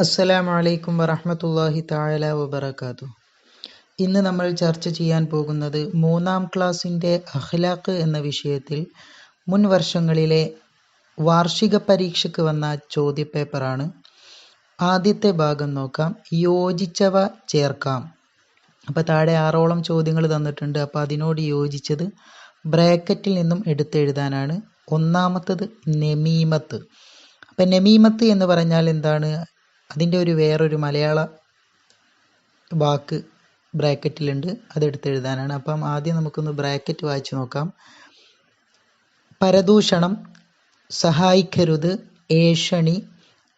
അസ്സലാമു അലൈക്കും വറഹ്മത്തുള്ളാഹി തആല വബറകാതുഹു. ഇന്ന് നമ്മൾ ചർച്ച ചെയ്യാൻ പോകുന്നത് 3-ാം ക്ലാസ്സിൻ്റെ അഖ്ലാഖ് എന്ന വിഷയത്തിൽ മുൻ വർഷങ്ങളിലെ വാർഷിക പരീക്ഷയ്ക്ക് വന്ന ചോദ്യപേപ്പറാണ്. ആദ്യത്തെ ഭാഗം നോക്കാം. യോജിച്ചവ ചേർക്കാം. അപ്പോൾ താഴെ 6ഓളം ചോദ്യങ്ങൾ തന്നിട്ടുണ്ട്. അപ്പോൾ അതിനോട് യോജിച്ചത് ബ്രാക്കറ്റിൽ നിന്നും എടുത്തെഴുതാനാണ്. ഒന്നാമത്തത് നമീമത്ത്. അപ്പം നമീമത്ത് എന്ന് പറഞ്ഞാൽ എന്താണ്? അതിൻ്റെ വേറൊരു മലയാള വാക്ക് ബ്രാക്കറ്റിലുണ്ട്, അതെടുത്തെഴുതാനാണ്. അപ്പം ആദ്യം നമുക്കൊന്ന് ബ്രാക്കറ്റ് വായിച്ചു നോക്കാം. പരദൂഷണം, സഹായിക്കരുത്, ഏഷണി,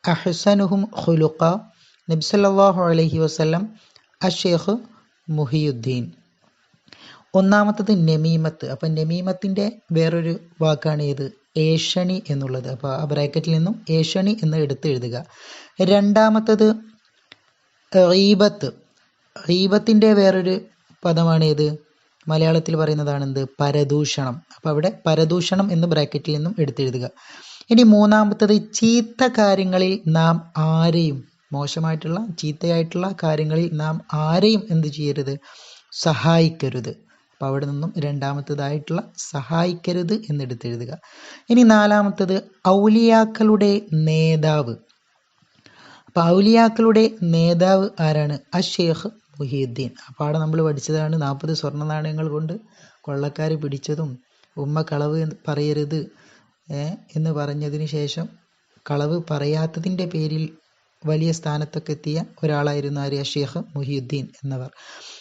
അഹ്സനുഹും ഖുലുഖ, നബി സല്ലല്ലാഹു അലൈഹി വസല്ലം, അഷേഖ് മുഹിയുദ്ദീൻ. ഒന്നാമത്തത് നമീമത്ത്. അപ്പം നമീമത്തിൻ്റെ വേറൊരു വാക്കാണ് ഏത്? ഏഷണി എന്നുള്ളത്. അപ്പോൾ ആ ബ്രാക്കറ്റിൽ നിന്നും ഏഷണി എന്ന് എടുത്ത് എഴുതുക. രണ്ടാമത്തത് ഗീബത്ത്. ഗീബത്തിൻ്റെ വേറൊരു പദമാണ് ഏത്? മലയാളത്തിൽ പറയുന്നതാണ് എന്ത്? പരദൂഷണം. അപ്പോൾ അവിടെ പരദൂഷണം എന്ന് ബ്രാക്കറ്റിൽ നിന്നും എടുത്തെഴുതുക. ഇനി മൂന്നാമത്തത് ചീത്ത കാര്യങ്ങളിൽ നാം ആരെയും, മോശമായിട്ടുള്ള ചീത്തയായിട്ടുള്ള കാര്യങ്ങളിൽ നാം ആരെയും എന്ത് ചെയ്യരുത്? സഹായിക്കരുത്. അപ്പോൾ അവിടെ നിന്നും രണ്ടാമത്തതായിട്ടുള്ള സഹായിക്കരുത് എന്നെടുത്തെഴുതുക. ഇനി നാലാമത്തത് ഔലിയാക്കളുടെ നേതാവ്. അപ്പോൾ ഔലിയാക്കളുടെ നേതാവ് ആരാണ്? അഷേഖ് മുഹിയുദ്ദീൻ. അപ്പോൾ അവിടെ നമ്മൾ പഠിച്ചതാണ് 40 സ്വർണ്ണ നാണയങ്ങൾ കൊണ്ട് കൊള്ളക്കാർ പിടിച്ചതും ഉമ്മ കളവ് പറയരുത് എന്ന് പറഞ്ഞതിന് ശേഷം കളവ് പറയാത്തതിൻ്റെ പേരിൽ വലിയ സ്ഥാനത്തൊക്കെ എത്തിയ ഒരാളായിരുന്നു ആര്? അഷേഖ് മുഹിയുദ്ദീൻ എന്നവർ.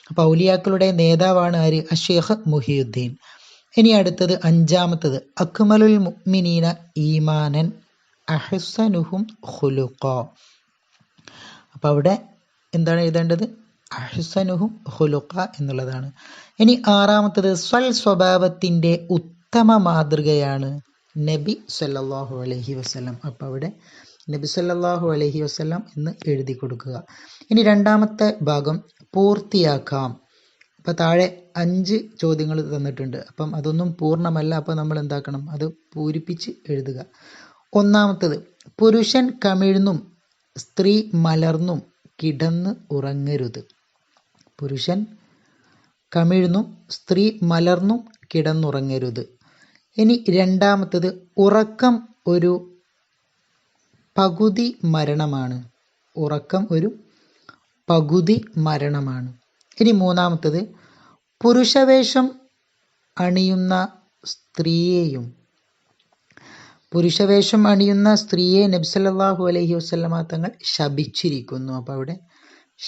അപ്പോൾ ഔലിയാക്കളുടെ നേതാവാണ് ആര്? അഷേഖ് മുഹിയുദ്ദീൻ. ഇനി അടുത്തത് അഞ്ചാമത്തത് അക്മലുൽ മുഅ്മിനീന ഈമാനൻ അഹ്സനുഹും ഖുലുഖ. അപ്പോൾ അവിടെ എന്താണ് എഴുതേണ്ടത്? അഹ്സനുഹും ഖുലുഖ എന്നുള്ളതാണ്. ഇനി ആറാമത്തത് സ്വഭാവത്തിൻ്റെ ഉത്തമ മാതൃകയാണ് നബി സല്ലല്ലാഹു അലൈഹി വസല്ലം. അപ്പോൾ അവിടെ നബി സല്ലല്ലാഹു അലൈഹി വസല്ലം എന്ന് എഴുതി കൊടുക്കുക. ഇനി രണ്ടാമത്തെ ഭാഗം പൂർത്തിയാക്കാം. അപ്പോൾ താഴെ 5 ചോദ്യങ്ങൾ തന്നിട്ടുണ്ട്. അപ്പം അതൊന്നും പൂർണ്ണമല്ല. അപ്പോൾ നമ്മൾ എന്താക്കണം? അത് പൂരിപ്പിച്ച് എഴുതുക. ഒന്നാമത്തത് പുരുഷൻ കമിഴ്ന്നും സ്ത്രീ മലർന്നും കിടന്ന് ഉറങ്ങരുത്. പുരുഷൻ കമിഴ്ന്നും സ്ത്രീ മലർന്നും കിടന്നുറങ്ങരുത്. ഇനി രണ്ടാമത്തത് ഉറക്കം ഒരു പകുതി മരണമാണ്. ഉറക്കം ഒരു പകുതി മരണമാണ്. ഇനി മൂന്നാമത്തത് പുരുഷവേഷം അണിയുന്ന സ്ത്രീയെ നബി സല്ലല്ലാഹു അലൈഹി വസല്ലമ തങ്ങൾ ശപിച്ചിരിക്കുന്നു. അപ്പോൾ അവിടെ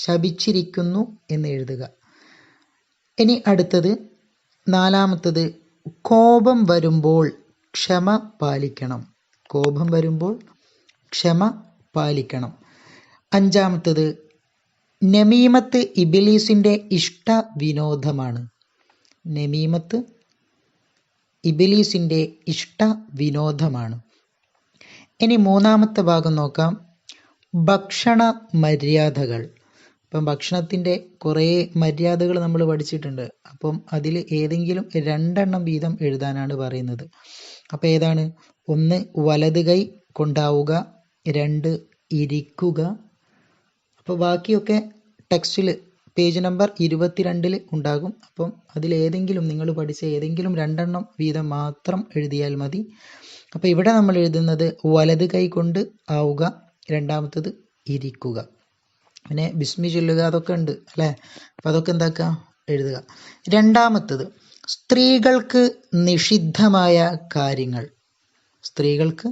ശപിച്ചിരിക്കുന്നു എന്ന് എഴുതുക. ഇനി അടുത്തത് നാലാമത്തത് കോപം വരുമ്പോൾ ക്ഷമ പാലിക്കണം. കോപം വരുമ്പോൾ ക്ഷമ പാലിക്കണം. അഞ്ചാമത്തത് നമീമത്ത് ഇബ്ലീസിൻ്റെ ഇഷ്ട വിനോദമാണ്. നമീമത്ത് ഇബ്ലീസിൻ്റെ ഇഷ്ട വിനോദമാണ്. ഇനി മൂന്നാമത്തെ ഭാഗം നോക്കാം. ഭക്ഷണ മര്യാദകൾ. അപ്പം ഭക്ഷണത്തിൻ്റെ കുറേ മര്യാദകൾ നമ്മൾ പഠിച്ചിട്ടുണ്ട്. അപ്പം അതിൽ ഏതെങ്കിലും 2 വീതം എഴുതാനാണ് പറയുന്നത്. അപ്പോൾ ഏതാണ്? 1 വലത് കൈ കൊണ്ടാവുക, 2 ഇരിക്കുക. അപ്പോൾ ബാക്കിയൊക്കെ ടെക്സ്റ്റിൽ പേജ് നമ്പർ 22 ഉണ്ടാകും. അപ്പം അതിലേതെങ്കിലും നിങ്ങൾ പഠിച്ച ഏതെങ്കിലും 2 വീതം മാത്രം എഴുതിയാൽ മതി. അപ്പോൾ ഇവിടെ നമ്മൾ എഴുതുന്നത് വലത് കൈ കൊണ്ട് ആവുക, രണ്ടാമത്തത് ഇരിക്കുക, പിന്നെ ബിസ്മി ചൊല്ലുക, അതൊക്കെ ഉണ്ട് അല്ലേ? അപ്പോൾ അതൊക്കെ എന്താക്കുക? എഴുതുക. രണ്ടാമത്തത് സ്ത്രീകൾക്ക് നിഷിദ്ധമായ കാര്യങ്ങൾ. സ്ത്രീകൾക്ക്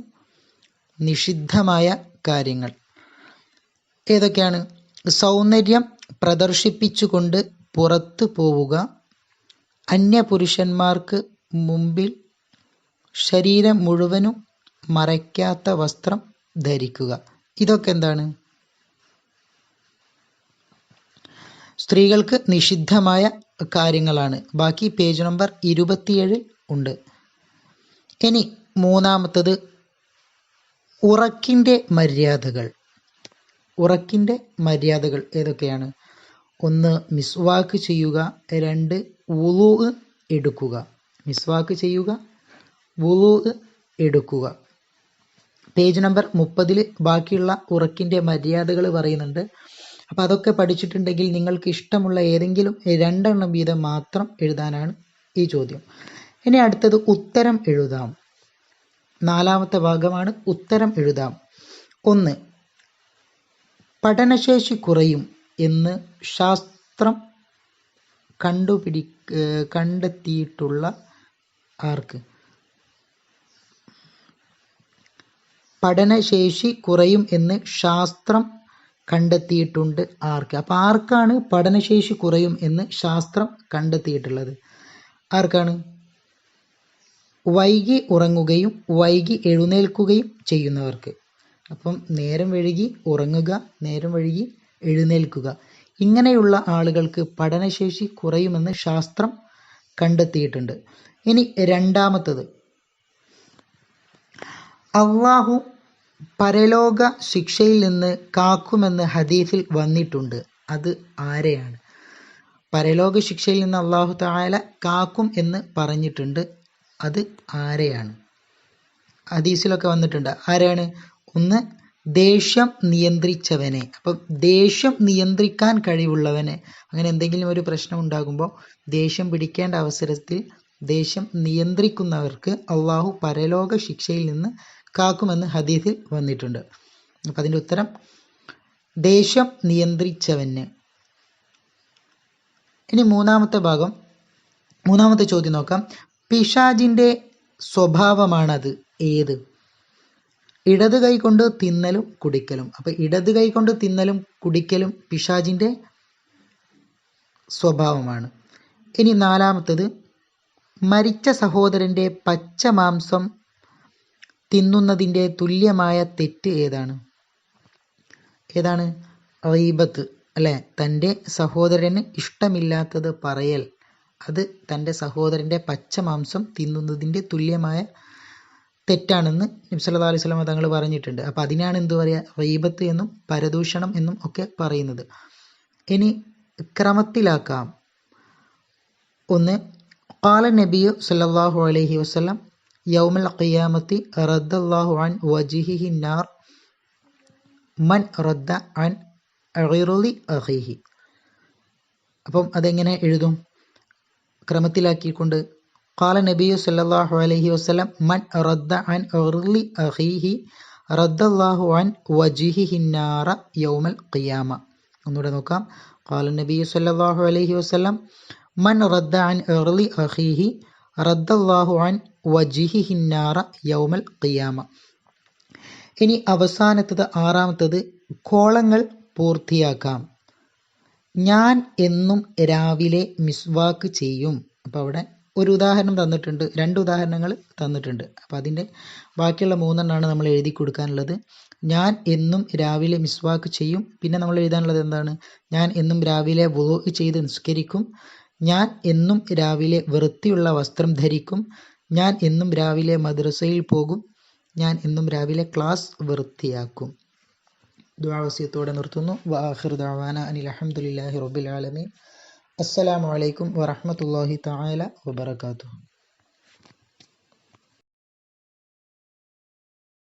നിഷിദ്ധമായ കാര്യങ്ങൾ ഏതൊക്കെയാണ്? സൗന്ദര്യം പ്രദർശിപ്പിച്ചുകൊണ്ട് പുറത്തു പോവുക, അന്യപുരുഷന്മാർക്ക് മുമ്പിൽ ശരീരം മുഴുവനും മറയ്ക്കാത്ത വസ്ത്രം ധരിക്കുക. ഇതൊക്കെ എന്താണ്? സ്ത്രീകൾക്ക് നിഷിദ്ധമായ കാര്യങ്ങളാണ്. ബാക്കി പേജ് നമ്പർ 27 ഉണ്ട്. ഇനി മൂന്നാമത്തത് ഉറക്കിൻ്റെ മര്യാദകൾ. ഉറക്കിൻ്റെ മര്യാദകൾ ഏതൊക്കെയാണ്? 1 മിസ്വാക്ക് ചെയ്യുക, 2 വുളൂ എടുക്കുക. മിസ്വാക്ക് ചെയ്യുക, വുളൂ എടുക്കുക. പേജ് നമ്പർ 30 ബാക്കിയുള്ള ഉറക്കിൻ്റെ മര്യാദകൾ പറയുന്നുണ്ട്. അപ്പോൾ അതൊക്കെ പഠിച്ചിട്ടുണ്ടെങ്കിൽ നിങ്ങൾക്ക് ഇഷ്ടമുള്ള ഏതെങ്കിലും 2 എണ്ണം വീതം മാത്രം എഴുതാനാണ് ഈ ചോദ്യം. ഇനി അടുത്തത് ഉത്തരം എഴുതാം. 4ാമത്തെ ഭാഗമാണ് ഉത്തരം എഴുതാം. 1. പഠനശേഷി കുറയും എന്ന് ശാസ്ത്രം കണ്ടെത്തിയിട്ടുള്ള ആർക്ക്? പഠനശേഷി കുറയും എന്ന് ശാസ്ത്രം കണ്ടെത്തിയിട്ടുണ്ട് ആർക്ക്? അപ്പോൾ ആർക്കാണ് പഠനശേഷി കുറയും എന്ന് ശാസ്ത്രം കണ്ടെത്തിയിട്ടുള്ളത്? ആർക്കാണ്? വൈകി ഉറങ്ങുകയും വൈകി എഴുന്നേൽക്കുകയും ചെയ്യുന്നവർക്ക്. അപ്പം നേരം വൈകി ഉറങ്ങുക, നേരം വൈകി എഴുന്നേൽക്കുക, ഇങ്ങനെയുള്ള ആളുകൾക്ക് പഠനശേഷി കുറയുമെന്ന് ശാസ്ത്രം കണ്ടെത്തിയിട്ടുണ്ട്. ഇനി 2ാമത്തത്, അള്ളാഹു പരലോക ശിക്ഷയിൽ നിന്ന് കാക്കുമെന്ന് ഹദീസിൽ വന്നിട്ടുണ്ട്. അത് ആരെയാണ്? പരലോക ശിക്ഷയിൽ നിന്ന് അള്ളാഹു തആല കാക്കും എന്ന് പറഞ്ഞിട്ടുണ്ട്. അത് ആരെയാണ്? ഹദീസിലൊക്കെ വന്നിട്ടുണ്ട്. ആരാണ്? 1. ദേഷ്യം നിയന്ത്രിച്ചവനെ. അപ്പം ദേഷ്യം നിയന്ത്രിക്കാൻ കഴിവുള്ളവനെ, അങ്ങനെ എന്തെങ്കിലും ഒരു പ്രശ്നം ഉണ്ടാകുമ്പോൾ ദേഷ്യം പിടിക്കേണ്ട അവസരത്തിൽ ദേഷ്യം നിയന്ത്രിക്കുന്നവർക്ക് അള്ളാഹു പരലോക ശിക്ഷയിൽ നിന്ന് കാക്കുമെന്ന് ഹദീസിൽ വന്നിട്ടുണ്ട്. അപ്പം അതിൻ്റെ ഉത്തരം ദേഷ്യം നിയന്ത്രിച്ചവന്. ഇനി 3ാമത്തെ ഭാഗം, 3ാമത്തെ ചോദ്യം നോക്കാം. പിശാചിൻ്റെ സ്വഭാവമാണത് ഏത്? ഇടത് കൈ കൊണ്ട് തിന്നലും കുടിക്കലും. അപ്പം ഇടത് കൈ കൊണ്ട് തിന്നലും കുടിക്കലും പിശാചിൻ്റെ സ്വഭാവമാണ്. ഇനി 4ാമത്തത്, മരിച്ച സഹോദരൻ്റെ പച്ച മാംസം തിന്നുന്നതിൻ്റെ തുല്യമായ തെറ്റ് ഏതാണ്? ഏതാണ്? ഗീബത്ത് അല്ലേ? തൻ്റെ സഹോദരന് ഇഷ്ടമില്ലാത്തത് പറയൽ, അത് തൻ്റെ സഹോദരൻ്റെ പച്ച മാംസം തിന്നുന്നതിൻ്റെ തുല്യമായ തെറ്റാണെന്ന് നബി സല്ലല്ലാഹു അലൈഹി വസല്ലം തങ്ങൾ പറഞ്ഞിട്ടുണ്ട്. അപ്പോൾ അതിനാണ് എന്ത് പറയുക? ഗീബത്ത് എന്നും പരദൂഷണം എന്നും ഒക്കെ പറയുന്നത്. ഇനി ക്രമത്തിലാക്കാം. 1. ഖാല നബിയു സല്ലല്ലാഹു അലൈഹി വസല്ലം യൗമൽ ഖിയാമത്തി റദ്ദല്ലാഹു അൻ വജ്ഹിഹി നാർ മൻ റദ്ദ അൻ ഇർളി അഖീഹി. അപ്പം അതെങ്ങനെ എഴുതും? ക്രമത്തിലാക്കിക്കൊണ്ട് ഖാല നബിയു സല്ലല്ലാഹു അലൈഹി വസല്ലം മൻ റദ്ദ അൻ ഇർളി അഖീഹി റദ്ദല്ലാഹു അൻ വജ്ഹിഹി നാർ യൗമൽ ഖിയാമ. ഒന്നുകൂടെ നോക്കാം. ഖാല നബിയു സല്ലല്ലാഹു അലൈഹി വസല്ലം മൻ റദ്ദ അൻ ഇർളി അഖീഹി റദ്ദല്ലാഹു അൻ വജ്ഹിഹി നാർ യൗമൽ ഖിയാമ. ഇനി അവസാനത്തത് 6ാമത്തത്, കോളങ്ങൾ പൂർത്തിയാക്കാം. ഞാൻ എന്നും രാവിലെ മിസ്വാക്ക് ചെയ്യും. അപ്പോൾ അവിടെ ഒരു ഉദാഹരണം തന്നിട്ടുണ്ട്, 2 ഉദാഹരണങ്ങൾ തന്നിട്ടുണ്ട്. അപ്പോൾ അതിൻ്റെ ബാക്കിയുള്ള 3 എണ്ണമാണ് നമ്മൾ എഴുതി കൊടുക്കാനുള്ളത്. ഞാൻ എന്നും രാവിലെ മിസ്വാക്ക് ചെയ്യും. പിന്നെ നമ്മൾ എഴുതാനുള്ളത് എന്താണ്? ഞാൻ എന്നും രാവിലെ വുളൂ ചെയ്ത് നിസ്കരിക്കും. ഞാൻ എന്നും രാവിലെ വൃത്തിയുള്ള വസ്ത്രം ധരിക്കും. ഞാൻ എന്നും രാവിലെ മദ്രസയിൽ പോകും. ഞാൻ എന്നും രാവിലെ ക്ലാസ് വൃത്തിയാക്കും. ദുആ വസിയത്തോടെ നിർത്തുന്നു. വആഖിറു ദഅവാന അനിൽ ഹംദുലില്ലാഹി റബ്ബിൽ ആലമീൻ. അസ്സലാമു അലൈക്കും വറഹ്മത്തുള്ളാഹി തആല വബറകാതുഹു.